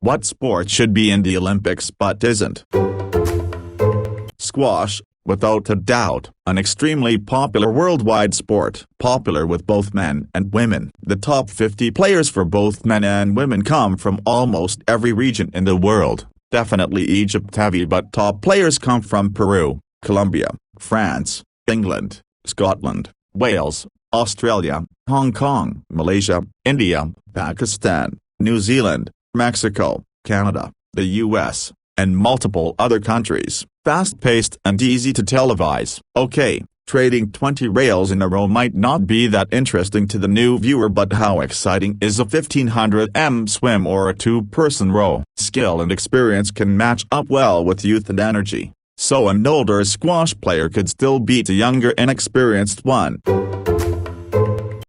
What sport should be in the Olympics but isn't? Squash, without a doubt, an extremely popular worldwide sport, popular with both men and women. The top 50 players for both men and women come from almost every region in the world, definitely Egypt heavy, but top players come from Peru, Colombia, France, England, Scotland, Wales, Australia, Hong Kong, Malaysia, India, Pakistan, New Zealand, Mexico, Canada, the US, and multiple other countries. Fast-paced and easy to televise. Okay, trading 20 rails in a row might not be that interesting to the new viewer, but how exciting is a 1500 swim or a two-person row? Skill and experience can match up well with youth and energy, so an older squash player could still beat a younger inexperienced one.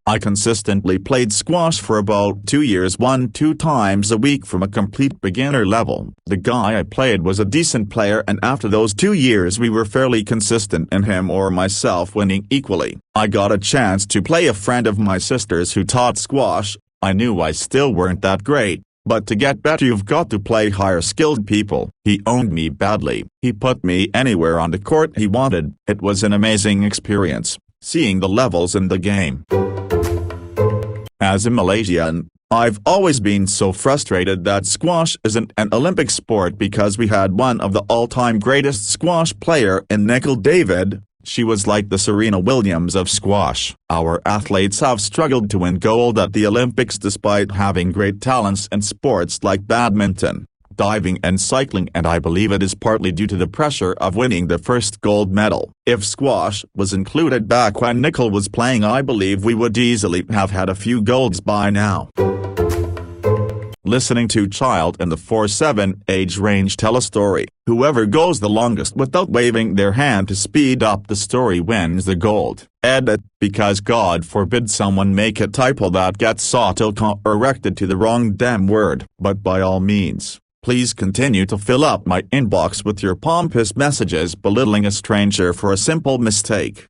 I consistently played squash for about 2 years, 1-2 times a week from a complete beginner level. The guy I played was a decent player, and after those 2 years we were fairly consistent in him or myself winning equally. I got a chance to play a friend of my sister's who taught squash. I knew I still weren't that great, but to get better you've got to play higher skilled people. He owned me badly. He put me anywhere on the court he wanted. It was an amazing experience, seeing the levels in the game. As a Malaysian, I've always been so frustrated that squash isn't an Olympic sport because we had one of the all-time greatest squash player in Nicol David. She was like the Serena Williams of squash. Our athletes have struggled to win gold at the Olympics despite having great talents in sports like badminton, diving and cycling, and I believe it is partly due to the pressure of winning the first gold medal. If squash was included back when Nicol was playing, I believe we would easily have had a few golds by now. Listening to child in the 4-7 age range tell a story. Whoever goes the longest without waving their hand to speed up the story wins the gold. Edit, because God forbid someone make a typo that gets auto-corrected to the wrong damn word. But by all means, please continue to fill up my inbox with your pompous messages belittling a stranger for a simple mistake.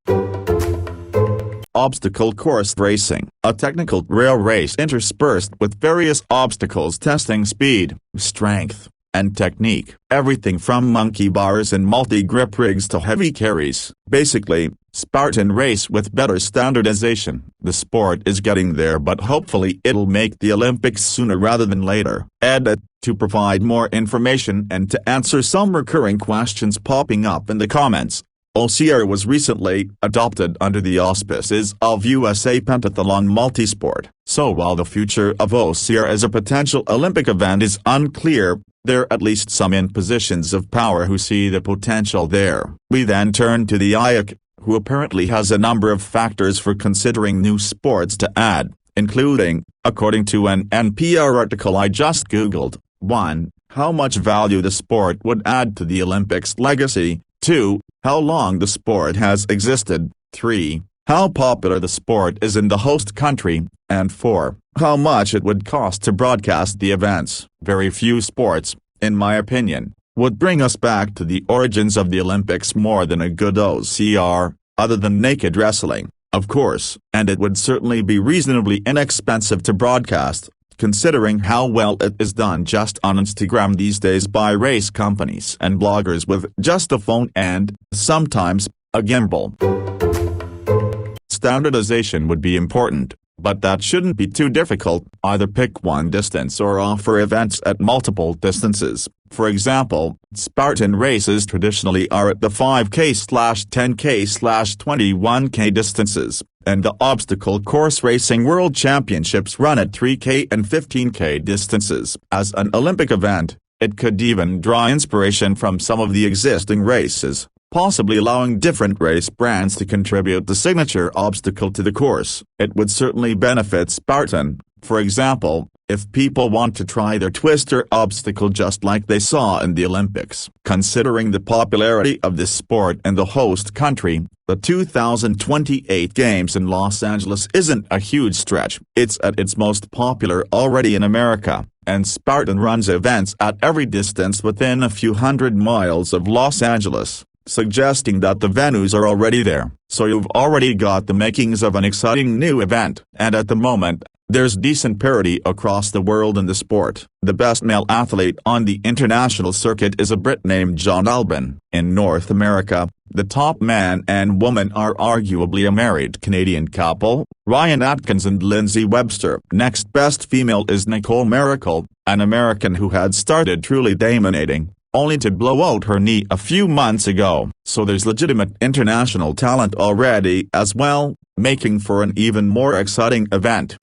Obstacle course racing, a technical rail race interspersed with various obstacles testing speed, strength, and technique. Everything from monkey bars and multi-grip rigs to heavy carries. Basically, Spartan race with better standardization. The sport is getting there, but hopefully it'll make the Olympics sooner rather than later. Edit, to provide more information and to answer some recurring questions popping up in the comments. OCR was recently adopted under the auspices of USA Pentathlon Multisport. So while the future of OCR as a potential Olympic event is unclear, there are at least some in positions of power who see the potential there. We then turn to the IOC, who apparently has a number of factors for considering new sports to add, including, according to an NPR article I just googled, 1. How much value the sport would add to the Olympics legacy, 2. How long the sport has existed, 3. How popular the sport is in the host country, and 4. How much it would cost to broadcast the events. Very few sports, in my opinion, would bring us back to the origins of the Olympics more than a good OCR, other than naked wrestling, of course, and it would certainly be reasonably inexpensive to broadcast, considering how well it is done just on Instagram these days by race companies and bloggers with just a phone and, sometimes, a gimbal. Standardization would be important, but that shouldn't be too difficult. Either pick one distance or offer events at multiple distances. For example, Spartan races traditionally are at the 5K/10K/21K distances, and the obstacle course racing world championships run at 3K and 15K distances. As an Olympic event, it could even draw inspiration from some of the existing races, possibly allowing different race brands to contribute the signature obstacle to the course. It would certainly benefit Spartan, for example, if people want to try their twister obstacle just like they saw in the Olympics. Considering the popularity of this sport in the host country, the 2028 Games in Los Angeles isn't a huge stretch. It's at its most popular already in America, and Spartan runs events at every distance within a few hundred miles of Los Angeles, suggesting that the venues are already there. So you've already got the makings of an exciting new event, and at the moment, There's decent parity across the world in the sport. The best male athlete on the international circuit is a Brit named John Albon. In North America, the top man and woman are arguably a married Canadian couple, Ryan Atkins and Lindsay Webster. Next best female is Nicole Miracle, an American who had started truly dominating, only to blow out her knee a few months ago. So there's legitimate international talent already as well, making for an even more exciting event.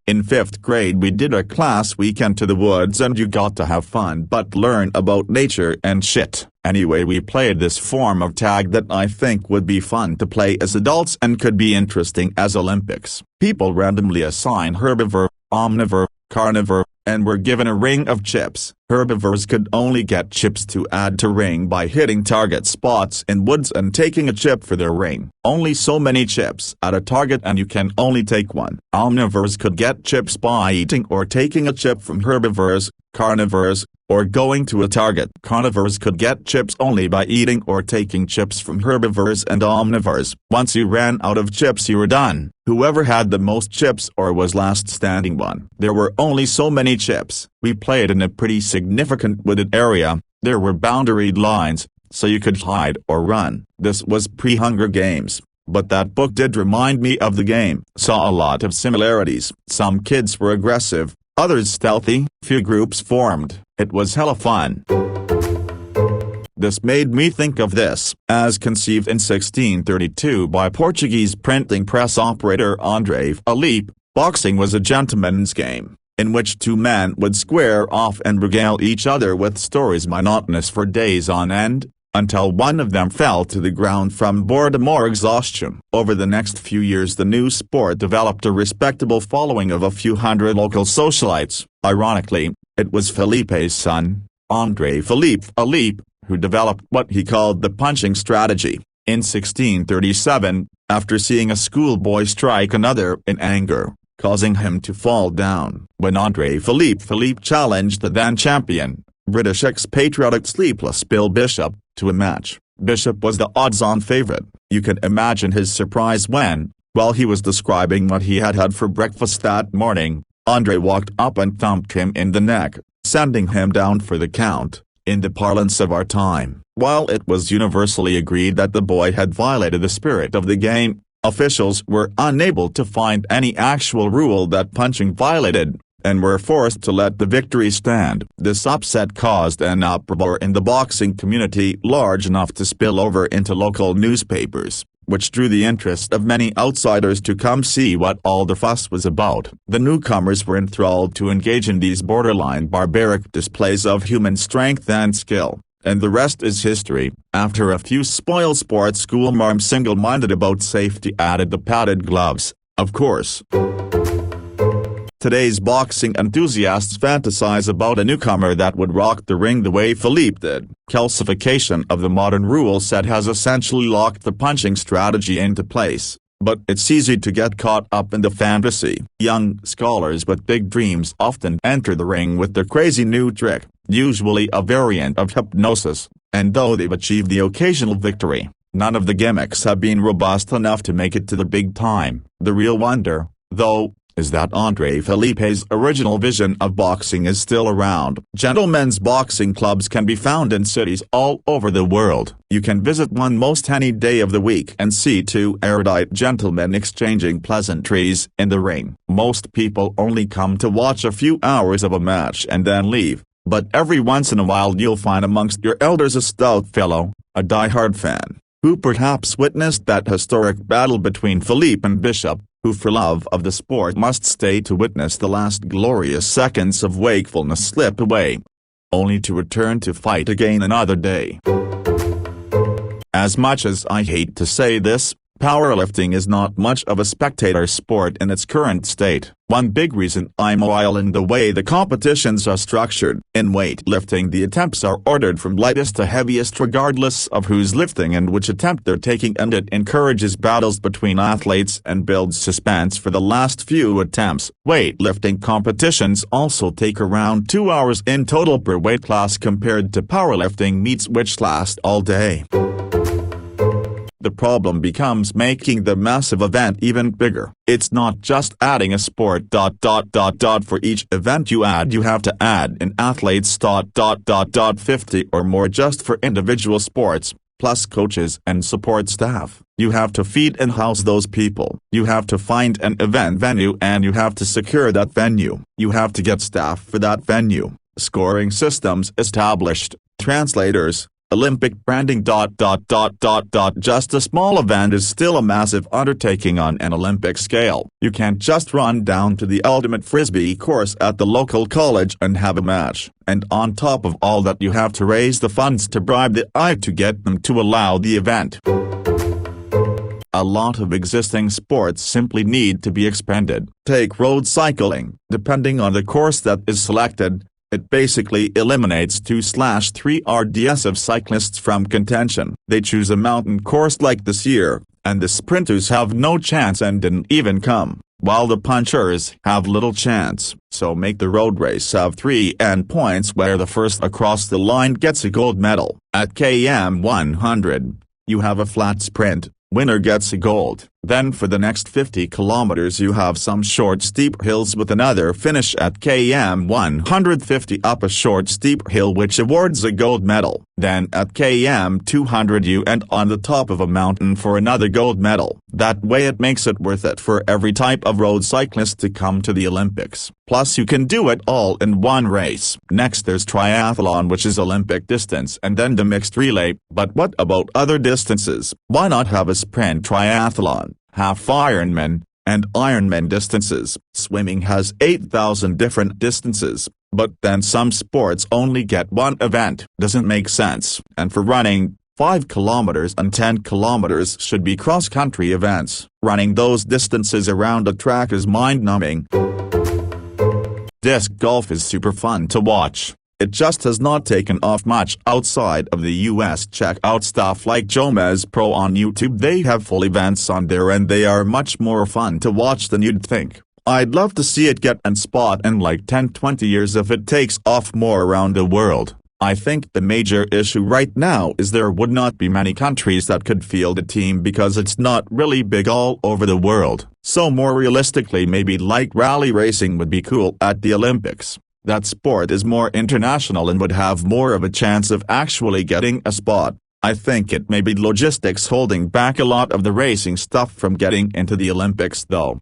In 5th grade we did a class weekend to the woods and you got to have fun but learn about nature and shit. Anyway, we played this form of tag that I think would be fun to play as adults and could be interesting as Olympics. People randomly assign herbivore, omnivore, carnivore, and were given a ring of chips. Herbivores could only get chips to add to ring by hitting target spots in woods and taking a chip for their ring. Only so many chips at a target and you can only take one. Omnivores could get chips by eating or taking a chip from herbivores, carnivores, or going to a target. Carnivores could get chips only by eating or taking chips from herbivores and omnivores. Once you ran out of chips you were done. Whoever had the most chips or was last standing won. There were only so many chips. We played in a pretty significant wooded area. There were boundary lines, so you could hide or run. This was pre-Hunger Games, but that book did remind me of the game. Saw a lot of similarities. Some kids were aggressive, others stealthy. Few groups formed. It was hella fun. This made me think of this. As conceived in 1632 by Portuguese printing press operator André Filipe, boxing was a gentleman's game, in which two men would square off and regale each other with stories monotonous for days on end, until one of them fell to the ground from boredom or exhaustion. Over the next few years the new sport developed a respectable following of a few hundred local socialites. Ironically, it was Felipe's son, André Filipe, who developed what he called the punching strategy. In 1637, after seeing a schoolboy strike another in anger, causing him to fall down, when André Filipe challenged the then champion, British expatriate Sleepless Bill Bishop, to a match. Bishop was the odds-on favorite. You can imagine his surprise when, while he was describing what he had had for breakfast that morning, André walked up and thumped him in the neck, sending him down for the count. In the parlance of our time, while it was universally agreed that the boy had violated the spirit of the game, officials were unable to find any actual rule that punching violated, and were forced to let the victory stand. This upset caused an uproar in the boxing community large enough to spill over into local newspapers, which drew the interest of many outsiders to come see what all the fuss was about. The newcomers were enthralled to engage in these borderline barbaric displays of human strength and skill, and the rest is history. After a few spoil sport schoolmarms single-minded about safety added the padded gloves, of course. Today's boxing enthusiasts fantasize about a newcomer that would rock the ring the way Filipe did. Calcification of the modern rule set has essentially locked the punching strategy into place, but it's easy to get caught up in the fantasy. Young scholars with big dreams often enter the ring with their crazy new trick, usually a variant of hypnosis, and though they've achieved the occasional victory, none of the gimmicks have been robust enough to make it to the big time. The real wonder, though, is that André Filipe's original vision of boxing is still around. Gentlemen's boxing clubs can be found in cities all over the world. You can visit one most any day of the week and see two erudite gentlemen exchanging pleasantries in the ring. Most people only come to watch a few hours of a match and then leave, but every once in a while you'll find amongst your elders a stout fellow, a die-hard fan, who perhaps witnessed that historic battle between Filipe and Bishop, who for love of the sport must stay to witness the last glorious seconds of wakefulness slip away, only to return to fight again another day. As much as I hate to say this, powerlifting is not much of a spectator sport in its current state. One big reason I'm in the way the competitions are structured. In weightlifting the attempts are ordered from lightest to heaviest regardless of who's lifting and which attempt they're taking, and it encourages battles between athletes and builds suspense for the last few attempts. Weightlifting competitions also take around 2 hours in total per weight class compared to powerlifting meets which last all day. The problem becomes making the massive event even bigger. It's not just adding a sport ... For each event you add, you have to add in athletes ... 50 or more just for individual sports, plus coaches and support staff. You have to feed and house those people. You have to find an event venue and you have to secure that venue. You have to get staff for that venue. Scoring systems established, translators, Olympic branding ... Just a small event is still a massive undertaking on an Olympic scale. You can't just run down to the ultimate frisbee course at the local college and have a match. And on top of all that, you have to raise the funds to bribe the I to get them to allow the event. A lot of existing sports simply need to be expanded. Take road cycling. Depending on the course that is selected, it basically eliminates 2/3 RDS of cyclists from contention. They choose a mountain course like this year, and the sprinters have no chance and didn't even come, while the punchers have little chance. So make the road race have 3 endpoints where the first across the line gets a gold medal. At km 100, you have a flat sprint. Winner gets a gold. Then for the next 50 kilometers you have some short steep hills with another finish at km 150 up a short steep hill which awards a gold medal. Then at km 200 you end on the top of a mountain for another gold medal. That way it makes it worth it for every type of road cyclist to come to the Olympics. Plus you can do it all in one race. Next there's triathlon, which is Olympic distance, and then the mixed relay. But what about other distances? Why not have a sprint triathlon, half Ironman, and Ironman distances? Swimming has 8,000 different distances, but then some sports only get one event. Doesn't make sense. And for running, 5 kilometers and 10 kilometers should be cross-country events. Running those distances around a track is mind-numbing. Disc golf is super fun to watch. It just has not taken off much outside of the US. Check out stuff like Jomez Pro on YouTube. They have full events on there and they are much more fun to watch than you'd think. I'd love to see it get and spot in like 10-20 years if it takes off more around the world. I think the major issue right now is there would not be many countries that could field a team because it's not really big all over the world. So more realistically, maybe like rally racing would be cool at the Olympics. That sport is more international and would have more of a chance of actually getting a spot. I think it may be logistics holding back a lot of the racing stuff from getting into the Olympics though.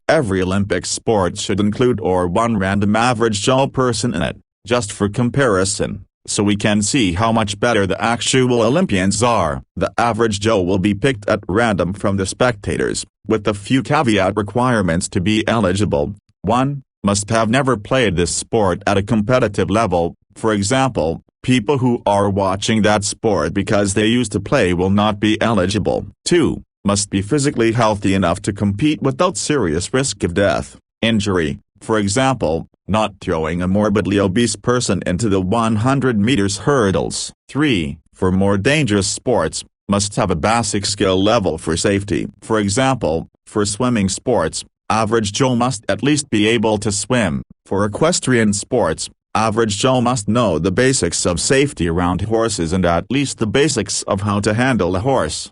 Every Olympic sport should include one random average Joe person in it, just for comparison, so we can see how much better the actual Olympians are. The average Joe will be picked at random from the spectators, with a few caveat requirements to be eligible. 1. Must have never played this sport at a competitive level. For example, people who are watching that sport because they used to play will not be eligible. 2. Must be physically healthy enough to compete without serious risk of death, injury. For example, not throwing a morbidly obese person into the 100 meters hurdles. 3. For more dangerous sports, must have a basic skill level for safety. For example, for swimming sports, average Joe must at least be able to swim. For equestrian sports, average Joe must know the basics of safety around horses and at least the basics of how to handle a horse.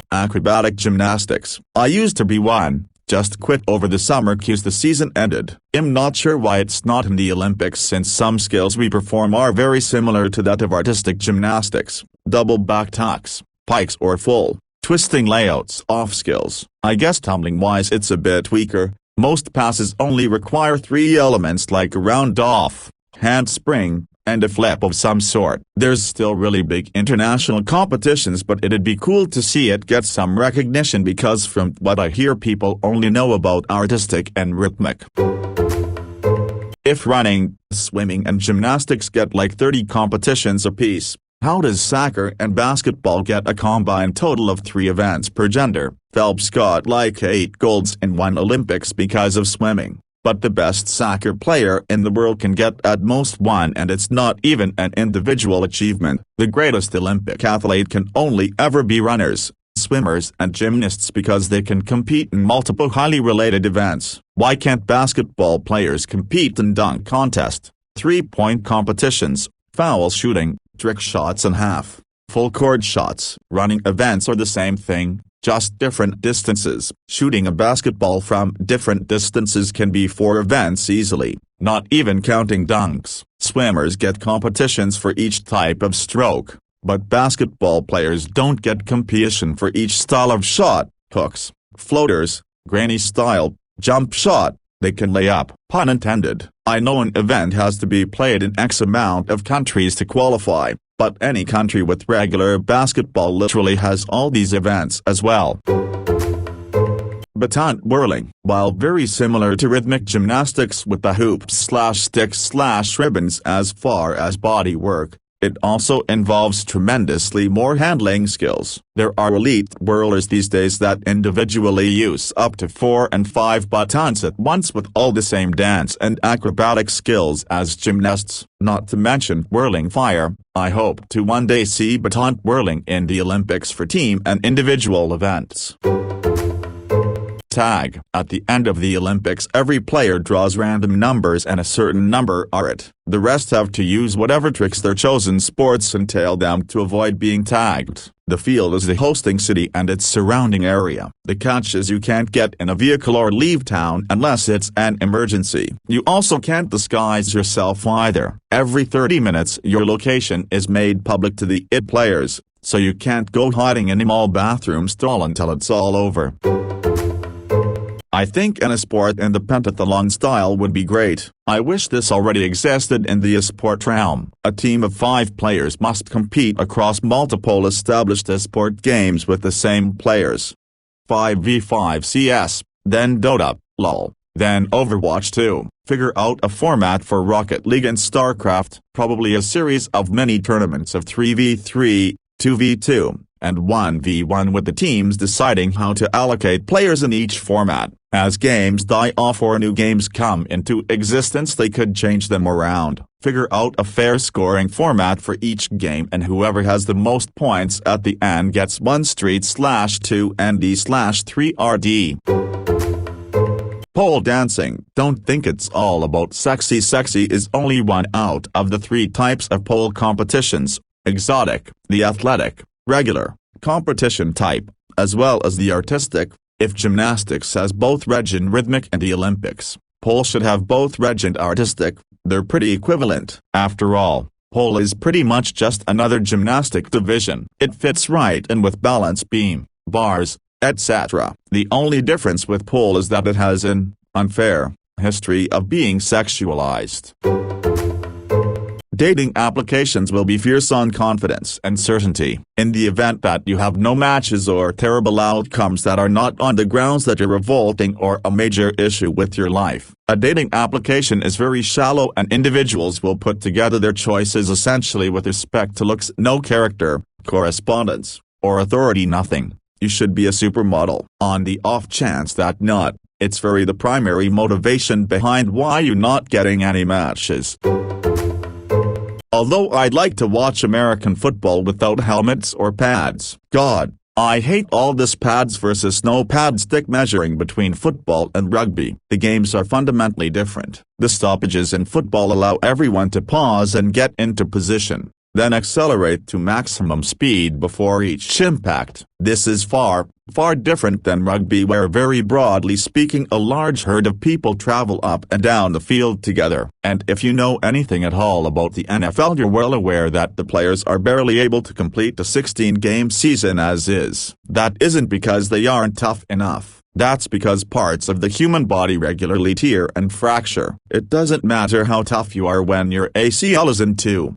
Acrobatic gymnastics. I used to be one. Just quit over the summer cause the season ended. I'm not sure why it's not in the Olympics since some skills we perform are very similar to that of artistic gymnastics. Double back tucks, pikes or full, twisting layouts off skills. I guess tumbling wise it's a bit weaker. Most passes only require 3 elements like a round off, handspring, and a flip of some sort. There's still really big international competitions, but it'd be cool to see it get some recognition because from what I hear people only know about artistic and rhythmic. If running, swimming and gymnastics get like 30 competitions apiece, how does soccer and basketball get a combined total of 3 events per gender? Phelps got like 8 golds in one Olympics because of swimming. But the best soccer player in the world can get at most 1 and it's not even an individual achievement. The greatest Olympic athlete can only ever be runners, swimmers and gymnasts because they can compete in multiple highly related events. Why can't basketball players compete in dunk contest, 3-point competitions, foul shooting, trick shots and half Full court shots. Running events are the same thing, just different distances. Shooting a basketball from different distances can be 4 events easily, not even counting dunks. Swimmers get competitions for each type of stroke, but basketball players don't get competition for each style of shot. Hooks, floaters, granny style, jump shot. They can lay up. Pun intended. I know an event has to be played in X amount of countries to qualify, but any country with regular basketball literally has all these events as well. Baton whirling. While very similar to rhythmic gymnastics with the hoops/sticks/ribbons as far as body work, it also involves tremendously more handling skills. There are elite whirlers these days that individually use up to 4 and 5 batons at once with all the same dance and acrobatic skills as gymnasts, not to mention whirling fire. I hope to one day see baton whirling in the Olympics for team and individual events. Tag. At the end of the Olympics, every player draws random numbers and a certain number are it. The rest have to use whatever tricks their chosen sports entail them to avoid being tagged. The field is the hosting city and its surrounding area. The catch is you can't get in a vehicle or leave town unless it's an emergency. You also can't disguise yourself either. Every 30 minutes your location is made public to the IT players, so you can't go hiding in a mall bathroom stall until it's all over. I think in a sport in the pentathlon style would be great. I wish this already existed in the esport realm. A team of 5 players must compete across multiple established esport games with the same players. 5v5 CS, then Dota, LoL, then Overwatch 2. Figure out a format for Rocket League and StarCraft, probably a series of mini tournaments of 3v3, 2v2, and 1v1 with the teams deciding how to allocate players in each format. As games die off or new games come into existence they could change them around. Figure out a fair scoring format for each game and whoever has the most points at the end gets 1 Street/2 and D/3 RD. Pole dancing. Don't think it's all about sexy. Sexy is only one out of the 3 types of pole competitions: exotic, the athletic, regular, competition type, as well as the artistic. If gymnastics has both reg and rhythmic in the Olympics, pole should have both reg and artistic. They're pretty equivalent. After all, pole is pretty much just another gymnastic division. It fits right in with balance beam, bars, etc. The only difference with pole is that it has an unfair history of being sexualized. Dating applications will be fierce on confidence and certainty. In the event that you have no matches or terrible outcomes that are not on the grounds that you're revolting or a major issue with your life, a dating application is very shallow and individuals will put together their choices essentially with respect to looks, no character, correspondence, or authority. Nothing. You should be a supermodel. On the off chance that not, it's very the primary motivation behind why you're not getting any matches. Although I'd like to watch American football without helmets or pads. God, I hate all this pads versus no pad stick measuring between football and rugby. The games are fundamentally different. The stoppages in football allow everyone to pause and get into position, then accelerate to maximum speed before each impact. This is far different than rugby where very broadly speaking a large herd of people travel up and down the field together. And if you know anything at all about the NFL you're well aware that the players are barely able to complete the 16-game season as is. That isn't because they aren't tough enough. That's because parts of the human body regularly tear and fracture. It doesn't matter how tough you are when your ACL is in 2.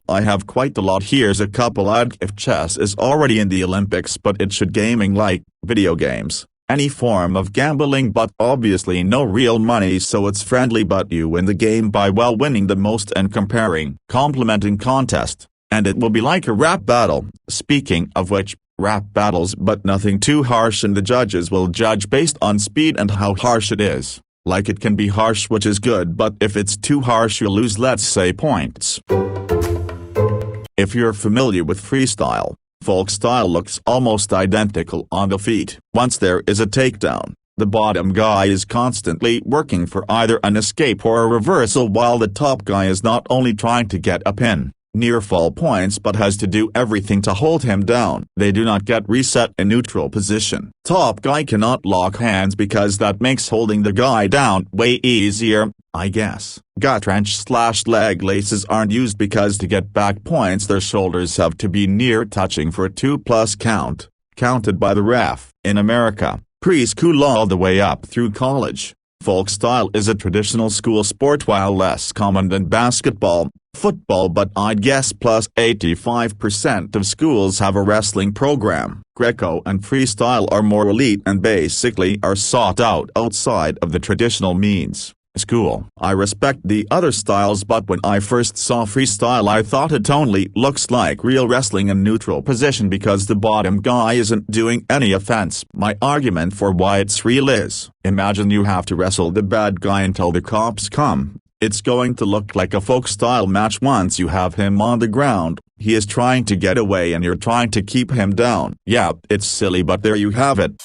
I have quite a lot. Here's a couple. If chess is already in the Olympics but it should gaming like video games, any form of gambling but obviously no real money so it's friendly but you win the game by winning the most and complimenting contest, and it will be like a rap battle. Speaking of which, rap battles but nothing too harsh and the judges will judge based on speed and how harsh it is. Like it can be harsh which is good but if it's too harsh you lose let's say points. If you're familiar with freestyle, folk style looks almost identical on the feet. Once there is a takedown, the bottom guy is constantly working for either an escape or a reversal while the top guy is not only trying to get a pin, near fall points but has to do everything to hold him down. They do not get reset in neutral position. Top guy cannot lock hands because that makes holding the guy down way easier, I guess. Gut wrench/leg laces aren't used because to get back points their shoulders have to be near touching for a 2+ count, counted by the ref. In America, preschool all the way up through college, folk style is a traditional school sport while less common than basketball, football, but I'd guess plus 85% of schools have a wrestling program. Greco and freestyle are more elite and basically are sought out outside of the traditional means. School. I respect the other styles, but when I first saw freestyle I thought it only looks like real wrestling in neutral position because the bottom guy isn't doing any offense. My argument for why it's real is, imagine you have to wrestle the bad guy until the cops come. It's going to look like a folk style match once you have him on the ground. He is trying to get away and you're trying to keep him down. Yeah, it's silly, but there you have it.